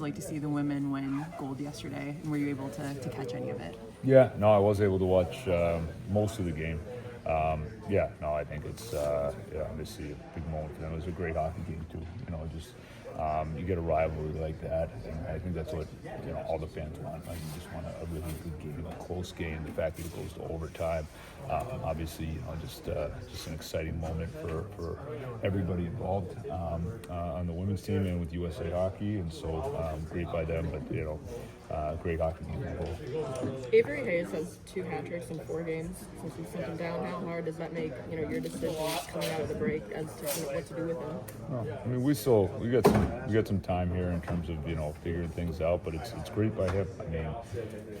Like to see the women win gold yesterday, and were you able to catch any of it? Yeah, no, I was able to watch most of the game. I think it's obviously a big moment for them. It was a great hockey game too. You get a rivalry like that, and I think that's what all the fans want. Like, you just want a really good game, a close game. The fact that it goes to overtime, obviously, just an exciting moment for everybody involved on the women's team and with USA Hockey, and so great by them. But great hockey game as a whole. Avery Hayes has 2 hat-tricks in 4 games since we sent him down. How hard does that make your decisions coming out of the break as to what to do with him? Well, I mean, we got some time here in terms of figuring things out, but it's great by him. I mean,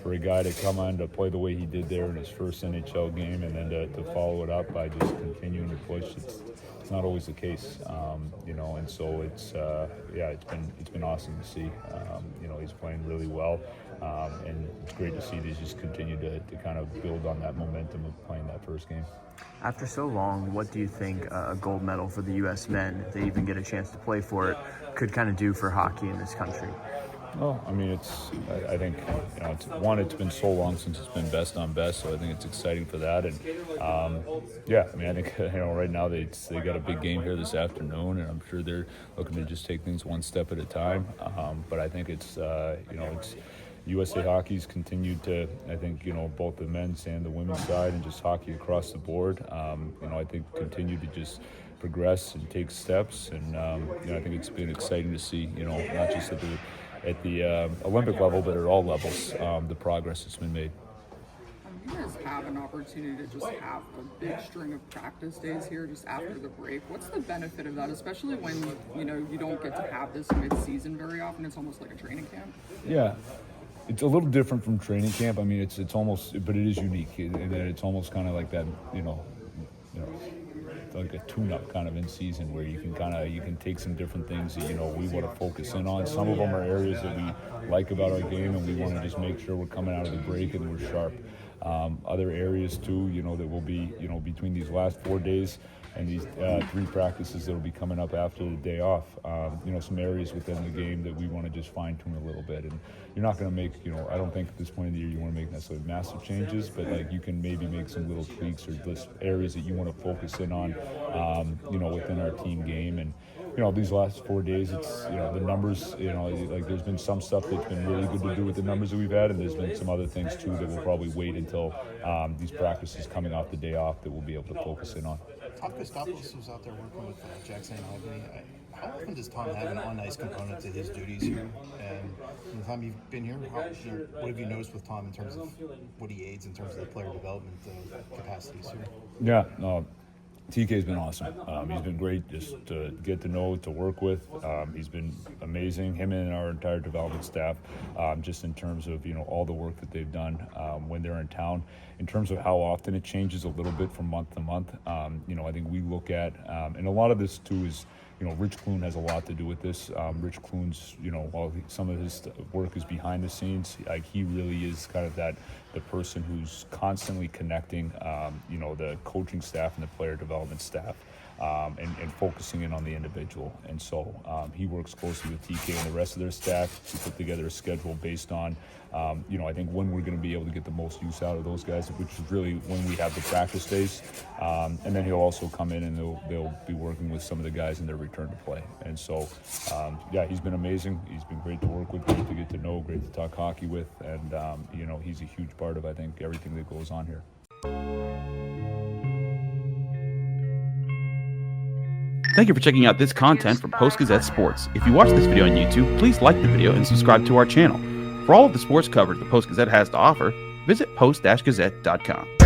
for a guy to come on to play the way he did there in his first NHL game, and then to follow it up by just continuing to push, it's not always the case, and so it's been awesome to see. He's playing really well, and it's great to see these just continue to kind of build on that momentum of playing that first game. After so long, what do you think a gold medal for the U.S. men, if they even get a chance to play for it, could kind of do for hockey in this country? Well, I mean, I think it's been so long since it's been best on best, so I think it's exciting for that. And I think right now they got a big game here this afternoon, and I'm sure they're looking to just take things one step at a time. But I think it's USA Hockey's continued to, I think, both the men's and the women's side, and just hockey across the board, I think continue to just progress and take steps. And I think it's been exciting to see, not just at the Olympic level, but at all levels, the progress that's been made. You guys have an opportunity to just have a big string of practice days here just after the break. What's the benefit of that, especially when you don't get to have this mid-season very often? It's almost like a training camp. Yeah. It's a little different from training camp. I mean, it's almost, but it is unique, and it's almost kind of like that, like a tune-up kind of in season, where you can take some different things that we want to focus in on. Some of them are areas that we like about our game, and we want to just make sure we're coming out of the break and we're sharp. Other areas too, that will be between these last 4 days and these 3 practices that will be coming up after the day off. Some areas within the game that we want to just fine-tune a little bit. And you're not going to make, I don't think at this point of the year you want to make necessarily massive changes, but you can maybe make some little tweaks or just areas that you want to focus in on, within our team game. And these last 4 days, it's the numbers. There's been some stuff that's been really good to do with the numbers that we've had, and there's been some other things too that we'll probably wait until these practices coming off the day off that we'll be able to focus in on. Tom Kostopoulos was out there working with Jack St. Albany. How often does Tom have an on-ice component to his duties here? And from the time you've been here, what have you noticed with Tom in terms of what he aids in terms of the player development capacities here? Yeah, no, TK's been awesome. He's been great just to get to know, to work with. He's been amazing, him and our entire development staff, just in terms of all the work that they've done when they're in town. In terms of how often it changes a little bit from month to month, I think we look at, and a lot of this too is, Rich Clune has a lot to do with this. Rich Clune's, while some of his work is behind the scenes, he really is kind of the person who's constantly connecting, the coaching staff and the player development staff, and focusing in on the individual. And so he works closely with TK and the rest of their staff to put together a schedule based on, I think when we're going to be able to get the most use out of those guys, which is really when we have the practice days. And then he'll also come in and they'll be working with some of the guys in their return to play. And so, he's been amazing. He's been great to work with, great to get to know, great to talk hockey with. And, he's a huge part of, I think, everything that goes on here. Thank you for checking out this content from Post-Gazette Sports. If you watch this video on YouTube, please like the video and subscribe to our channel. For all of the sports coverage the Post-Gazette has to offer, visit post-gazette.com.